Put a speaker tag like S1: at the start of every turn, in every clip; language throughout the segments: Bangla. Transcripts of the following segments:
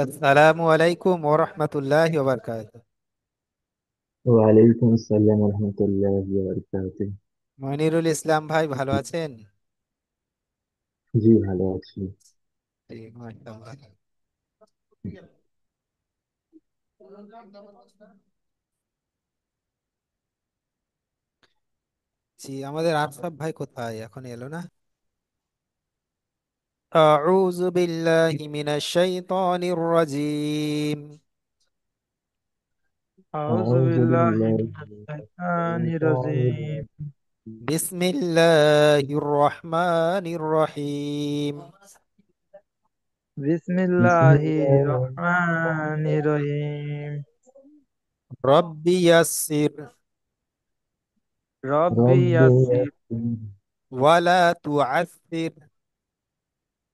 S1: আসসালামু আলাইকুম ওয়া রাহমাতুল্লাহি ওয়া বারাকাতুহু।
S2: ওয়ালাইকুম আসসালাম রহমতুল্লাহি ওয়া বারাকাতুহু।
S1: মনিরুল ইসলাম ভাই ভালো আছেন?
S2: জি, ভালো আছি।
S1: জি, মাশাআল্লাহ। জি, আমাদের আশরাফ ভাই কোথায়? এখন এলো না। আউযু বিল্লাহি মিনাশ শাইতানির রাজীম।
S3: أعوذ
S2: আউযু
S3: بالله
S2: বিল্লাহি
S3: من
S2: মিনাশ
S3: الشيطان
S2: শাইতানির
S3: الرجيم.
S2: রাজীম।
S1: বিসমিল্লাহির রহমানির রহিম।
S3: بسم الله
S2: বিসমিল্লাহির
S3: الرحمن
S2: রহমানির
S3: الرحيم.
S1: রব্বি ইয়াসসির
S3: ربي
S2: রব্বি
S3: يسر
S2: ইয়াসির
S1: ওয়ালা তুআসসির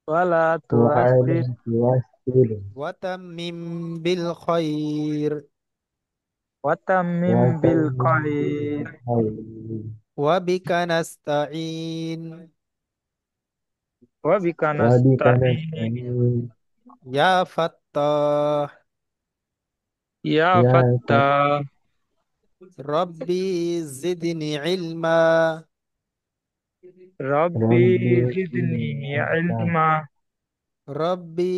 S3: ولا
S2: ওয়া লা
S3: تعسر
S2: তুয়াসসির
S1: ওয়া তাম্মিম বিল খায়র
S3: وتمم
S2: ওয়া তাম্মিম বিল
S3: بالخير
S2: খায়র
S1: ওয়া বিকা নাস্তাঈন।
S3: وبك
S2: ওয়া বিকা
S3: نستعين.
S2: নাস্তাঈন।
S1: ইয়া ফাত্তাহ
S3: يا
S2: ইয়া
S3: فتاح
S1: রব্বি জিদনি ইলমা।
S3: ربي
S2: রব্বি
S3: زدني
S2: জিদনি ইলমা।
S3: علما.
S1: রব্বি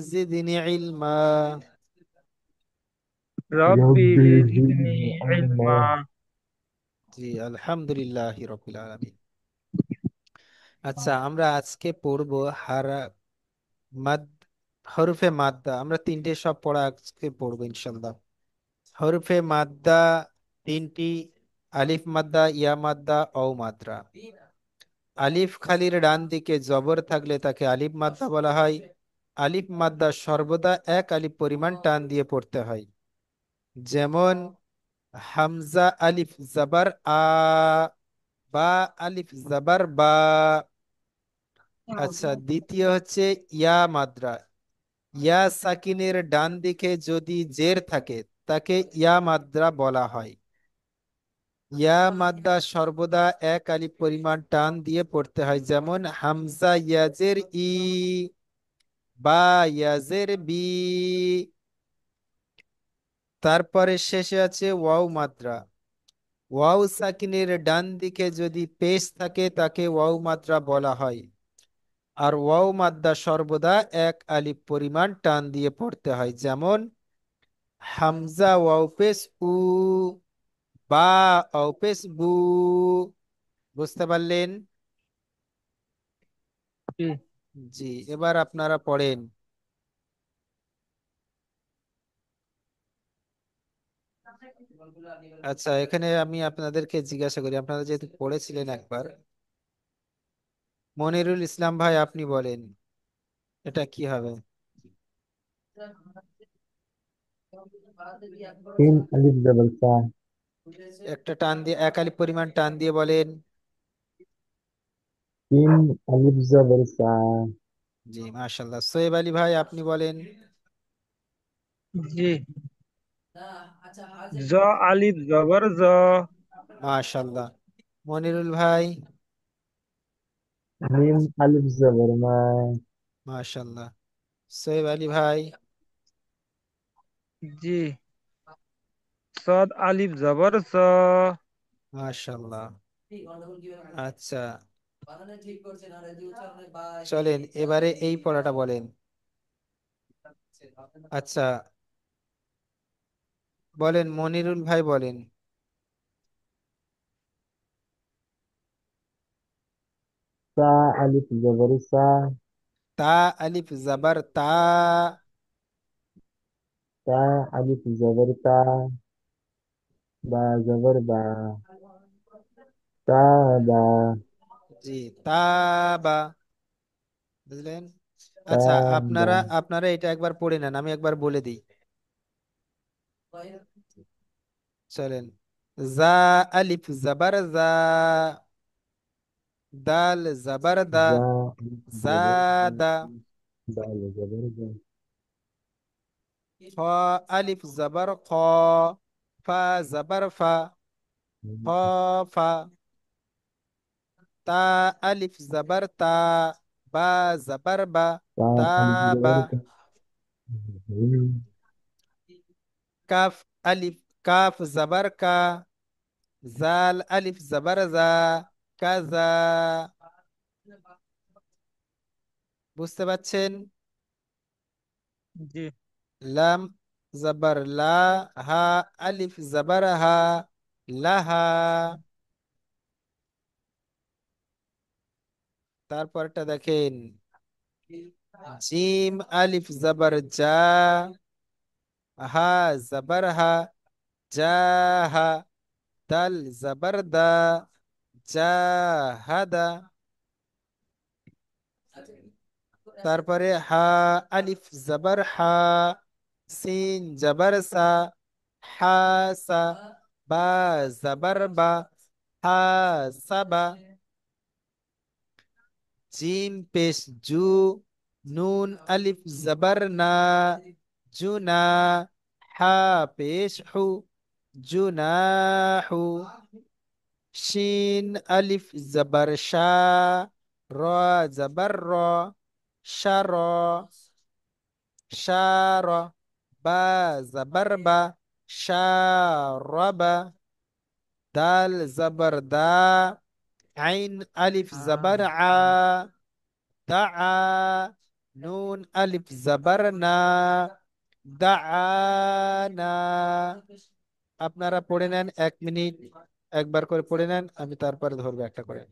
S1: জিদনি ইলমা।
S3: ربي
S2: রব্বি
S3: زدني
S2: জিদনি ইলমা।
S3: علما.
S1: জি, আলহামদুলিল্লাহ রবিল আলামিন। আচ্ছা, আমরা আজকে পড়বো মাদ হরফে মাদ্দা। আমরা তিনটে সব পড়া আজকে পড়বো ইনশাল্লাহ। হরফে মাদ্দা তিনটি: আলিফ মাদ্দা, ইয়া মাদ্দা, অও মাদ্রা। আলিফ খালির ডান দিকে জবর থাকলে তাকে আলিফ মাদ্দা বলা হয়। আলিফ মাদ্দা সর্বদা এক আলিফ পরিমাণ টান দিয়ে পড়তে হয়। যেমন হামজা আলিফ জাবার আ, বা আলিফ জাবার বা। আচ্ছা, দ্বিতীয় হচ্ছে ইয়া মাদ্রা। ইয়া সাকিনের ডান দিকে যদি জের থাকে তাকে ইয়া মাদ্রা বলা হয়। ইয়া মাদ্দা সর্বদা এক আলিফ পরিমাণ টান দিয়ে পড়তে হয়। যেমন হামজা ইয়াজের ই, বা ইয়াজের বি। তারপরে শেষে আছে ওয়াও মাদ্রা। ওয়াও সাকিনের ডান দিকে যদি পেশ থাকে তাকে ওয়াও মাদ্রা বলা হয়। আর ওয়াও মাদ্দা সর্বদা এক আলিফ পরিমাণ টান দিয়ে পড়তে হয়। যেমন হামজা ওয়াও পেশ উ, বা ওয়াও পেশ বু। বুঝতে পারলেন? জি, এবার আপনারা পড়েন। আচ্ছা, এখানে আমি আপনাদেরকে জিজ্ঞাসা করি, আপনারা যেহেতু পড়েছিলেন একবার, মনিরুল ইসলাম ভাই আপনি বলেন এটা কি হবে?
S2: তিন আলিফ জবর সা।
S1: একটা টান দিয়ে এক আলিফ পরিমাণ টান দিয়ে বলেন।
S2: তিন আলিফ জবর সা।
S1: জি, মাশাল্লাহ। সোহেব আলী ভাই আপনি বলেন।
S3: জি, জ আলিফ জবর জ।
S1: মাশাল্লাহ। মনিরুল ভাই।
S2: মিম আলিফ জবর মা।
S1: মাশাল্লাহ। সোহেব আলী ভাই।
S3: জি, সদ আলিফ জবর স।
S1: মাশাল্লাহ। আচ্ছা, চলেন এবারে এই পড়াটা বলেন। আচ্ছা, বলেন মনিরুল ভাই বলেন।
S2: সা আলিফ জবর সা।
S1: তা আলিফ জাবার তা।
S2: তা আলিফ জবর তা। বা জবর বা। তা বা।
S1: জি, তা বা। বুঝলেন?
S2: তা
S1: আচ্ছা,
S2: বা।
S1: আপনারা আপনারা এটা একবার পড়ে নেন, আমি একবার বলে দিই। চলেন। জা আলিফ জাবার জা, দাল জাবার দা,
S2: জা আলিফ জবর জা।
S1: জাদা।
S2: দাল জবর জা।
S1: খ আলিফ জাবার খ, ফা জাবার ফা, খ ফা। তা আলিফ জাবার তা, বা জবর বা,
S2: তা
S1: তা
S2: আলিফ
S1: বা,
S2: জবর তা, হুম,
S1: কাফ আলিফ, কাফ জবর কা, জাল আলিফ জবর জা, কাজা। বুঝতে পারছেন?
S3: জি।
S1: লাম জবর লা, হা আলিফ জবর হা, লাহা। তারপরটা দেখেন, জিম আলিফ জবর জা, হা জবর হা, জাহা, দাল জবর দা, জাহাদা। তারপরে হা আলিফ জবর হা, সিন জবর সা, হাসা, বা জবর বা, হাসাবা। জিম পেশ জু, নুন আলিফ জবর না, জুনা, হা পেশ হু, জুনাহু। শিন আলিফ জবর শাহ, র জবর র, শার, শার। বা জবর বা, শারবা। দাল জবর দা, আইন আলিফ জবর আ, দাআ। নুন আলিফ জবর না, দাআনা। আপনারা পড়ে নেন 1 মিনিট, একবার করে পড়ে নেন, আমি তারপরে ধরবো একটা করে।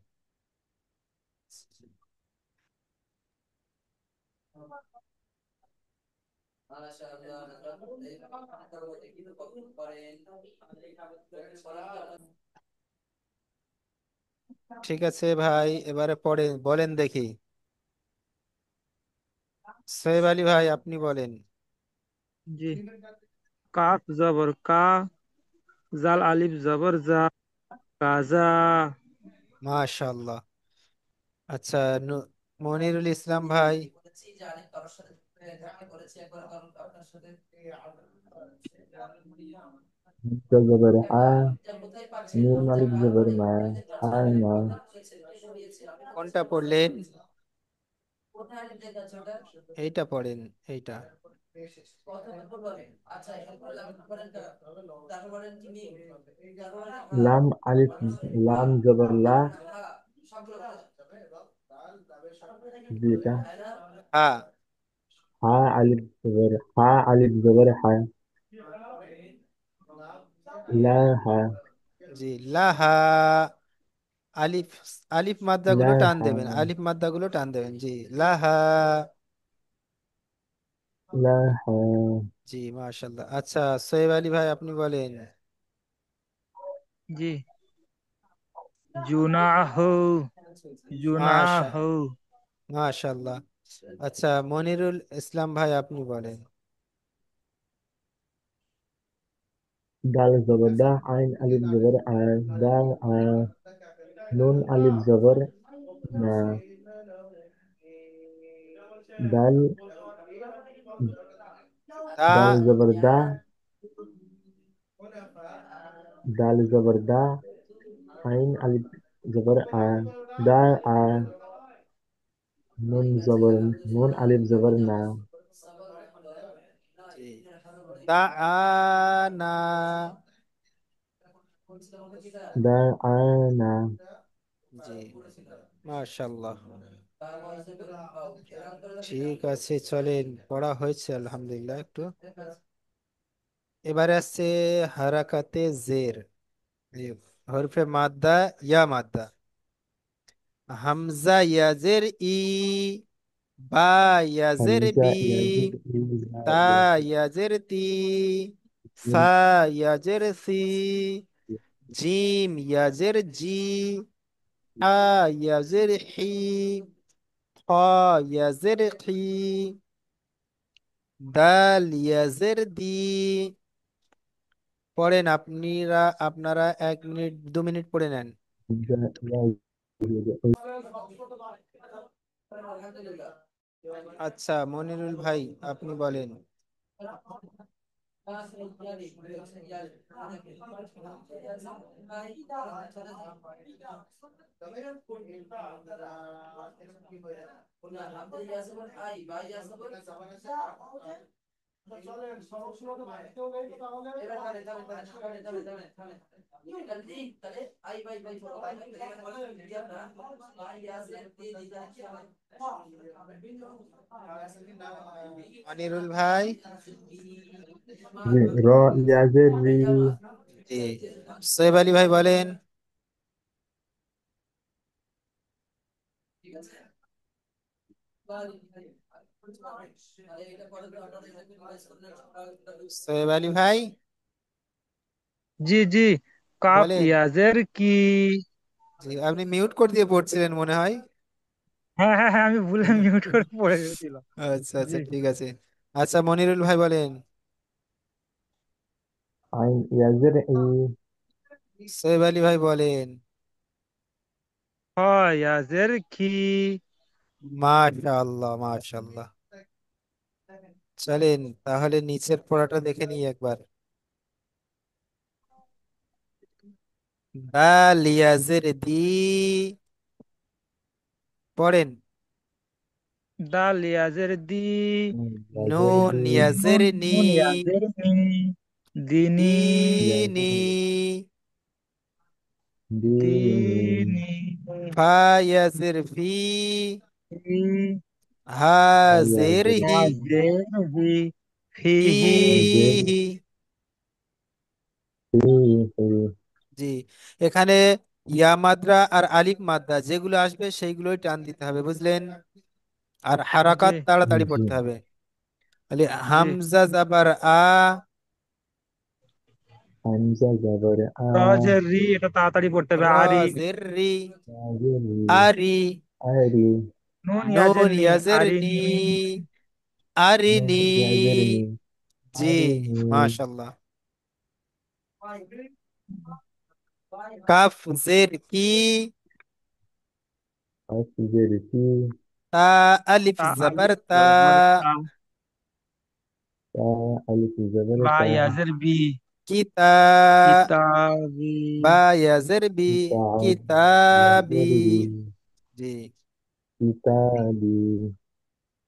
S1: ঠিক আছে ভাই, এবারে পড়ে বলেন দেখি। সোহেব আলী ভাই আপনি বলেন।
S3: জি। কাফ জবর কা, জাল আলিফ জবর জা, কাজা।
S1: মাশাআল্লাহ। আচ্ছা, মনিরুল ইসলাম ভাই।
S2: হামজা জবর হা, নুন আলিফ জবর মা, হানা,
S1: কোনটা পড়লেন? এইটা পড়েন, এইটা।
S2: লাম আলিফ, লাম জবর লা, জি এটা,
S1: হ্যাঁ।
S2: হা আলিফ জবর হা, আলিফ জবর হা, লা হা,
S1: জি, লাহা। আলিফ, আলিফ মাদ্দা
S2: লা
S1: গুলো টান
S2: হা,
S1: দেবেন, আলিফ মাদ্দা গুলো টান দেবেন, জি। লাহা।
S2: লা হা,
S1: জি মাশাল্লাহ। আচ্ছা, সোহেব আলী ভাই আপনি বলেন।
S3: জি। জুনাহ,
S1: মাশা
S3: জুনাহ।
S1: মাশাল্লাহ। আচ্ছা, মনিরুল ইসলাম ভাই আপনি বলেন।
S2: দাল জবর দা, আইন আলিফ জবর আ, দা আ, নুন আলিফ জবর না, দাল,
S1: দা,
S2: দাল জবর দা, দাল জবর দা, আইন আলিফ জবর আ, দা আ, নুন জবর, নুন আলিফ জবর না,
S1: জি, দা আনা।
S2: দা আ না,
S1: জি মাশাল্লাহ। ঠিক আছে, চলেন, পড়া হয়েছে আলহামদুলিল্লাহ একটু। এবারে আসছে হারাকাতে জের, এই হরফে মাদ্দা, ইয়া মাদ্দা। হামজা ইয়াজের ই, বা ইয়াজের
S2: হামজা
S1: বি,
S2: ইয়াজিদ ইলা
S1: তা
S2: ইয়াজিদ
S1: ইয়াজের তি,
S2: ইন,
S1: সা ইয়াজের সি, জিম ইয়াজের জি, হা ইয়াজের হি, খ ইয়াজের খি, দাল ইয়াজের দি। পড়েন আপনারা 1 মিনিট 2 মিনিট পড়ে নেন।
S2: হামজা ইয়াজিদ
S1: আচ্ছা, মনিরুল ভাই আপনি বলেন। অনিরুল ভাই।
S2: জি, র ইয়াজের রি।
S1: জি। সোহেব আলী ভাই বলেন। সোহেব আলী ভাই
S3: জি জি। কাফ
S1: বলেন।
S3: ইয়াজের কি।
S1: জি, আপনি মিউট করে দিয়ে পড়ছিলেন মনে হয়।
S3: হ্যাঁ হ্যাঁ হ্যাঁ, আমি ভুলে মিউট করে পড়ে গেছিলাম।
S1: আচ্ছা
S3: জি।
S1: আচ্ছা, ঠিক আছে। আচ্ছা, মনিরুল ভাই বলেন।
S2: আইন ইয়াজের ই।
S1: সোহেব আলী ভাই বলেন।
S3: খ ইয়াজের কি।
S1: মাশাআল্লাহ মাশাআল্লাহ। চলেন তাহলে নিচের পড়াটা দেখে নিই একবার। দাল ইয়াজের দি। পড়েন।
S3: দাল ইয়াজের দি।
S2: ইয়াজের
S1: নুন
S2: দি।
S1: ইয়াজের
S3: নুন
S1: নি।
S3: নুন ইয়াজের নি। দিনি।
S1: দিনি।
S2: ইয়াজের দিনি।
S3: দিনি।
S1: ফা ইয়াজের ফি।
S3: হি।
S1: হাজের
S2: ইয়াজের
S1: হি।
S3: হাজের হি। ফিহি।
S2: হাজের
S1: ফিহি।
S2: হি হি।
S1: জি। এখানে ইয়া মাদ্রা আর আলিফ মাদ্রা যেগুলো আসবে সেইগুলোই টান দিতে হবে, বুঝলেন? আর
S3: জি
S1: হারাকাত তাড়াতাড়ি
S2: জি।
S1: পড়তে হবে। তাহলে
S3: জি।
S1: হামজা জাবার আ।
S2: হামজা জবর আ।
S3: রজের রি, এটা তাড়াতাড়ি পড়তে হবে।
S1: র
S3: আরি।
S1: জের রি।
S2: ইয়াজের রি।
S1: আরি।
S2: আরি।
S3: নুন ইয়াজের
S1: নুন
S3: নি।
S1: ইয়াজের
S3: আরি
S1: নি।
S3: নি।
S2: নুন
S1: আরিনি।
S2: ইয়াজের নি।
S1: জি।
S2: আরি নি।
S1: মাশাল্লাহ। কাফ জের কি।
S2: হাফজের কি।
S1: তা আলিফ
S3: তা
S1: জাবার
S3: আলিফ
S1: তা।
S3: জবর তা।
S2: তা আলিফ জবর
S3: বা
S2: তা।
S3: ইয়াজের বি।
S1: কিতা।
S3: কিতাবি।
S1: বা ইয়াজের বি।
S2: কিতাব
S1: কিতাবি।
S2: ইয়াজের বি।
S1: জি।
S2: কিতাবি।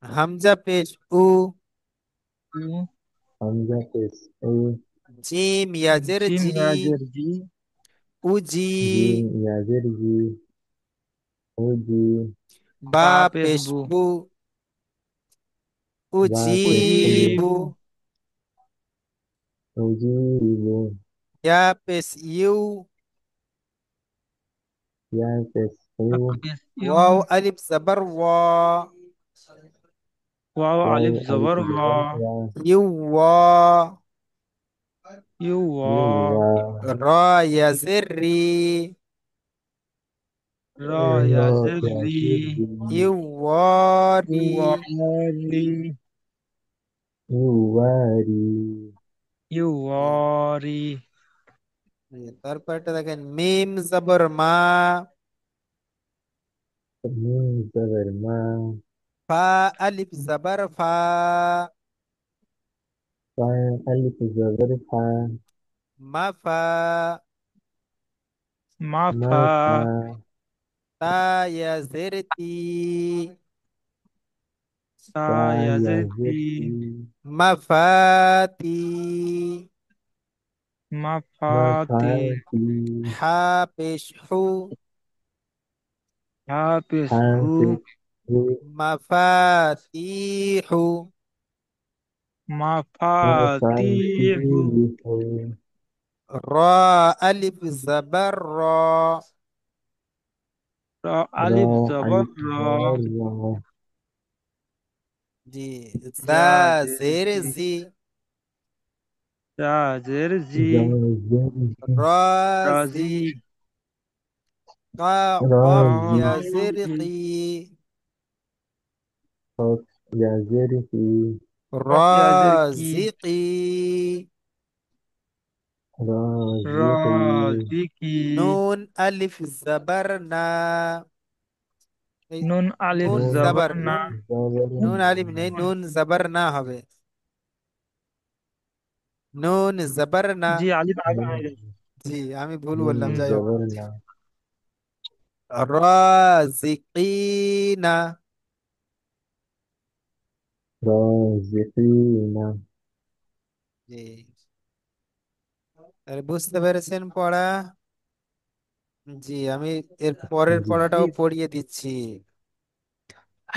S1: হামজা পেশ উ।
S3: উ।
S2: হামজা পেশ উ।
S1: জিম ইয়াজের
S3: জিম
S1: জি।
S3: ইয়াজের জি।
S1: উজি।
S2: জিম ইয়াজের জি। উজি।
S1: বা
S3: বা পেশ
S1: পেশ
S3: বু।
S1: বু।
S2: বা পেশ উ।
S1: উজিবু।
S3: উজিবু।
S2: উজিবু।
S1: ইয়া পেশ ইউ।
S2: ইয়া পেশ উ।
S3: বা পেশ ইউ।
S1: ওয়াও আলিফ জাবার ওয়া।
S3: ওয়াও
S2: ওয়াও
S3: আলিফ
S2: আলিফ
S3: জবর ওয়া।
S2: জবর ওয়া।
S1: ইউ ওয়া।
S3: ইউ ওয়া।
S2: ইউ ওয়া।
S1: র ইয়াজের রি।
S3: র
S2: র
S3: ইয়াজের রি।
S2: ইয়াজের রি।
S1: You
S3: you
S1: worry.
S3: Worry.
S2: You worry.
S3: You worry.
S1: তারপরটা দেখেন মিম জবর মা।
S2: মিম জবর মা।
S1: ফা আলিফ জবর ফা।
S2: ফা আলিফ জবর ফা।
S1: মা ফা।
S2: মা
S3: মাফা।
S2: ফা।
S1: তা ইয়াজের তি।
S3: তা
S2: তা
S3: ইয়াজের তি।
S2: ইয়াজের তি।
S1: মাফাতি।
S3: মাফাতি।
S2: মাফাতি।
S1: হা পেশ হু।
S3: হা পেশ হু।
S2: হাফিজ হু।
S1: মাফাতিহু।
S3: মাফাতিহু।
S2: মাফাতিহু।
S1: র আলিফ জবর র।
S3: র
S2: রা
S3: আলিফ জবর
S2: আলিফ
S3: র।
S2: জবর রা।
S1: জি। জা
S3: জাজের
S1: জের
S3: জি।
S1: জি।
S3: জাজের জি।
S2: জাযের
S1: রাজি।
S3: রাজি।
S1: কফ
S2: রাজি।
S1: ইয়াজের
S3: রাজি।
S1: কি।
S2: কফ ইয়াজের কি।
S3: কফ ইয়াজের কি।
S1: রাজিকি।
S2: রাজিকি।
S3: রাজিকি।
S1: নুন আলিফ জবর না। এই
S3: নুন আলিফ
S1: নুন
S2: নুন
S3: জবর
S1: জবর
S3: না।
S2: আলিফ
S1: নুন।
S2: জবর না।
S1: নুন আলিফ নেই, নুন জবর না হবে।
S3: নুন।
S2: নুন
S1: নুন।
S2: আলিফ জবর না।
S1: জবর না হবে। নুন জবর না।
S3: জি, আলিফ আগে
S2: নুন
S3: হয়ে গেছে।
S1: জি, আমি ভুল
S2: নুন
S1: বললাম, যাই হোক।
S2: জবর না।
S1: রাজিকিনা।
S2: রাজিকিনা।
S1: জি, তাহলে বুঝতে পেরেছেন পড়া? জি, আমি এর পরের
S2: জি।
S3: জি
S1: পড়াটাও পড়িয়ে দিচ্ছি।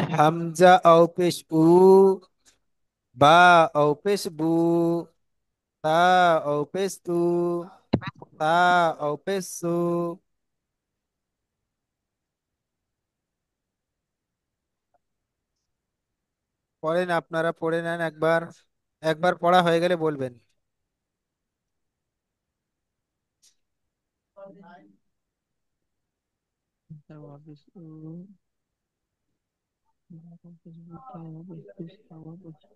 S1: হামজা আও পেশ উ, বা আও পেশ বু, তা আও পেশ তু, তা আও পেশ সু। পড়েন, আপনারা পড়ে নেন একবার। একবার পড়া হয়ে গেলে বলবেন।
S3: তার অফিস ও, অফিস ও, তার অফিস ও, তার অফিস ও,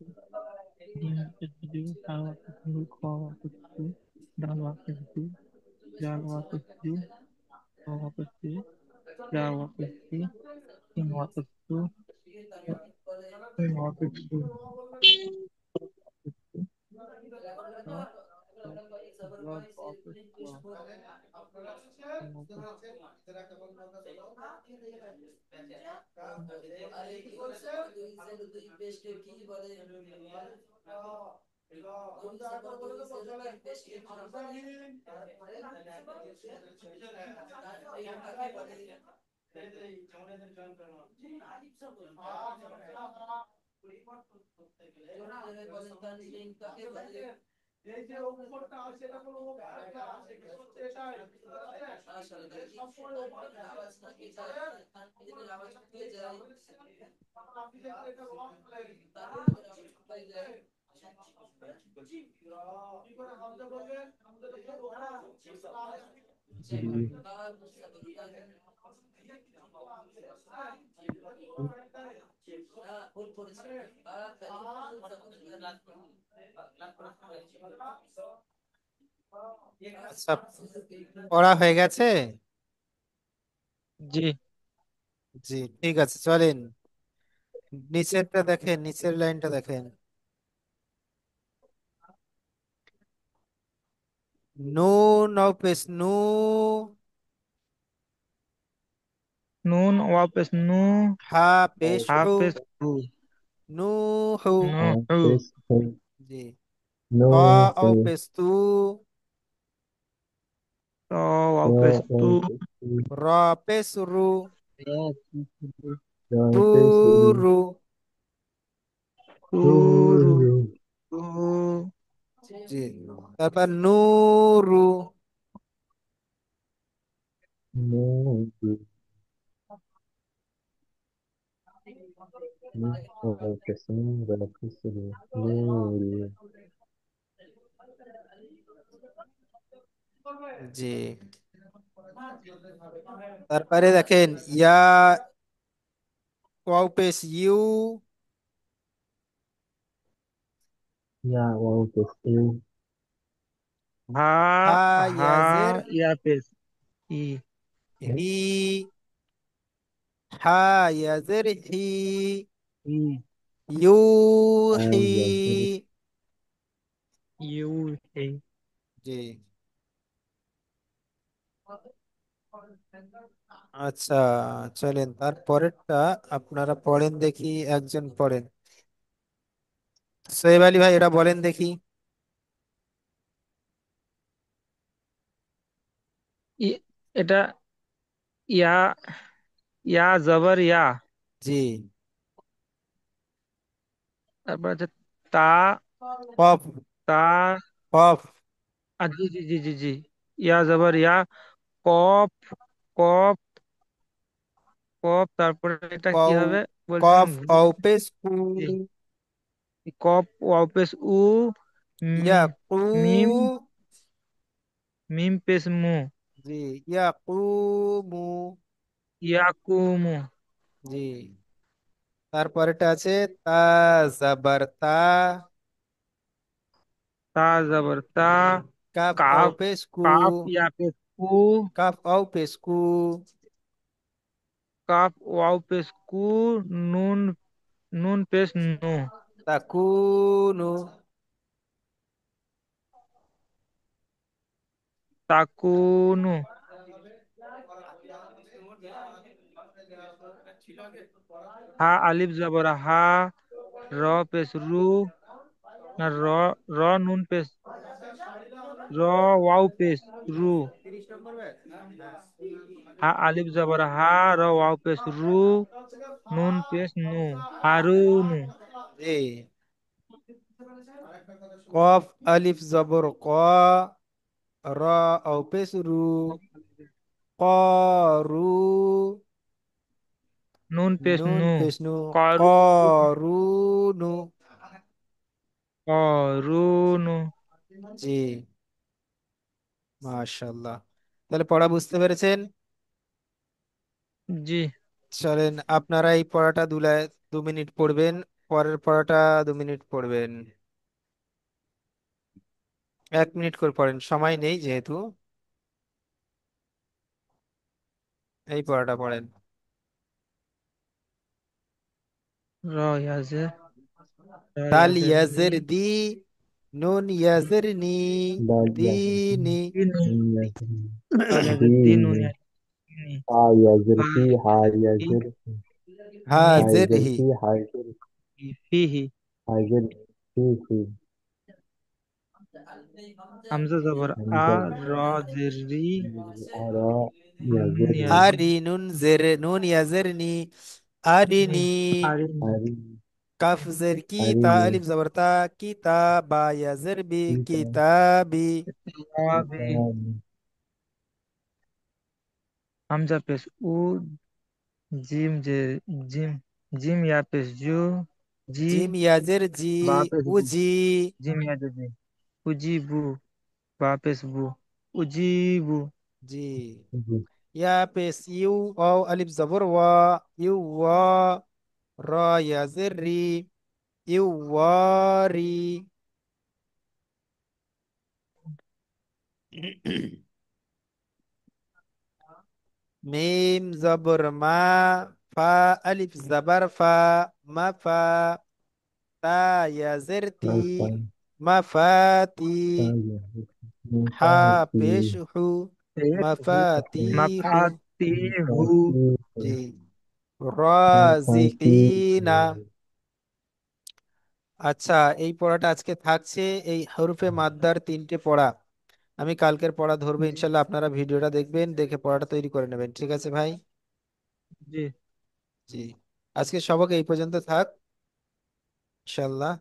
S3: ডিম অফিস ডি, তার অফিস ও, খ অফিস ও, ডাল অফিস ডি, জাল অফিস ডি, ও অফিস ডি, যা অফিস ডি, তিন অফিস ও, তিন অফিস ও, জব অফিস ও, অফিস
S2: জি।
S1: আচ্ছা, পড়া হয়ে গেছে?
S3: জি।
S1: জি, ঠিক আছে, চলেন। নিচেরটা দেখেন, নিচের লাইনটা দেখেন। নুন আও পেশ নু,
S3: নুন ওয়াপেস নু,
S1: হা পেশ হু,
S3: হাফেজ হু,
S1: নু হু।
S3: নু হু,
S2: হাফেজ হু।
S1: জি, ত
S2: নুহু।
S1: আও পেশ তু,
S3: তো ওয়াপেস তু,
S1: র পেশ রু, তু
S2: রাফেজুল।
S1: রু।
S3: তুরু,
S2: তুরু।
S3: তু,
S1: জি, তারপর নুরু।
S2: নুরু। রাফেজুল রাফেজুল। নুরু।
S1: জি, তারপরে দেখেন ইয়া, ওয়াও পেশ ইউ,
S2: ইয়া ওয়াও পেশ ইউ।
S3: হা,
S1: হা
S3: হা,
S1: ইয়াজের
S3: ইয়াপেস ই,
S1: হি, হা ইয়াজের হি,
S3: ই,
S1: ইউ হি।
S2: আইয়া জের।
S3: ইউ, ই,
S1: জি, আচ্ছা, চলেন তারপরেরটা আপনারা পড়েন দেখি, একজন পড়েন। সোহেব আলী ভাই, এটা বলেন দেখি।
S3: ই, এটা ইয়া, ইয়া জবর ইয়া,
S1: জি,
S3: তারপর আছে তা,
S1: কফ,
S3: তা,
S1: কফ,
S3: জি জি জি জি জি, ইয়া জবর ইয়া, কপ, কপ, কপ, তারপরে এটা কি
S1: কউ,
S3: হবে বলছেন,
S1: কফ
S3: ভুলে
S1: অও
S3: গেছি।
S1: পেশ কু,
S3: জি, কপ ওয়াপেস উ,
S1: ইয়া কু,
S3: মিম, মিম পেশ মু,
S1: জি, ইয়া কুমু।
S3: ইয়াকুমু,
S1: জি, তারপরেটা আছে তা জাবার তা,
S3: তা জবর তা,
S1: কাফ অও
S3: কাপ,
S1: পেশ কু,
S3: কাপ ইয়া পেশ কু,
S1: কাফ অও পেশ কু,
S3: কাপ ওয়াও পেশ কু, নুন, নুন পেশ নু,
S1: তাকুনু।
S3: তাকুনু। হা আলিফ জবর হা, র পেশ রু, না র, র নুন পেশ, র ওয়াও পেশ রু, হা আলিফ জবর হা, র ওয়াও পেশ রু, নুন পেশ নু, হারুনু।
S1: জি। কফ আলিফ জবর ক, র ও পেশ রু, করু,
S3: নুন পেশ
S1: নুন
S3: নু,
S1: পেশ নু,
S3: করু,
S1: করুনু।
S3: করুনু।
S1: জি, মাশাআল্লাহ। তাহলে পড়া বুঝতে পেরেছেন?
S3: জি।
S1: চলেন আপনারা এই পড়াটা 2 মিনিট পড়বেন, পরের পড়াটা 2 মিনিট পড়বেন। 1 মিনিট করে পড়েন, সময় নেই যেহেতু। এই পড়াটা পড়েন।
S3: র ইয়াজে, র
S1: দাল
S3: ইয়াজের রি,
S1: ইয়াজের দি, নুন ইয়াজের নি,
S2: دال ياسين
S1: দিনি।
S3: দিনু,
S2: نون ياسين
S3: দাল ইয়াজের দিন, নুন
S2: دين
S3: ইয়াজের নি,
S2: حا يزر
S3: ফা
S2: في حا
S3: ই,
S2: يزر
S3: মি,
S2: حا
S1: হাজের
S2: يزر
S1: হি।
S2: في حا يزر
S3: ফিহি।
S2: حاجر في
S3: হামজা জবর আ,
S2: حمزة
S3: র জের রি,
S2: أرى
S3: নুন
S2: يزر
S3: ইয়াজের
S1: আরি নুন জের, নুন ইয়াজের নি, আরিনি।
S3: নি, আরিন,
S2: أري
S1: কাফ জের কি, তা
S2: أري
S1: আলিফ জবর তা, কিতা, বা ইয়াজের বি,
S2: كتاب
S1: কিতাবি।
S3: তাবি।
S2: كتاب
S3: হামজা পেশ উ, জিম জে, জিম, জিম ইয়া পেশ জু, জি,
S1: জিম ইয়াজের জি,
S3: বা পেশ বু,
S1: উজি।
S3: জিম ইয়া জে জি, উজিবু, বা পেশ বু, উজিবু।
S1: জি। ইয়া পেশ ইউ, ও আলিফ জবর ওয়া, ইউ ওয়া, র ইয়াজের রি, ইউ ওয়ারি। মিম জবর মা, ফা আলিফ জবর ফা, মা ফা, তা ইয়াজের তি,
S2: الفا
S1: মা ফাতি।
S2: تاجر
S1: হা
S2: مفاتيح
S1: পেশ হু,
S3: তেহু,
S1: মাফাতিহু।
S3: মাফাতিহু।
S2: مفاتيح
S1: জি। রাজিকিনা।
S2: مفاتيح
S1: আচ্ছা, এই পড়াটা আজকে থাকছে, এই হরফে মাদ্দার 3টে পড়া। আমি কালকের পড়া ধরবো
S3: জি।
S1: ইনশাল্লাহ, আপনারা ভিডিওটা দেখবেন, দেখে পড়াটা তৈরি করে নেবেন, ঠিক আছে ভাই?
S3: জি।
S1: জি। আজকে সবাইকে এই পর্যন্ত থাক, ইনশাল্লাহ।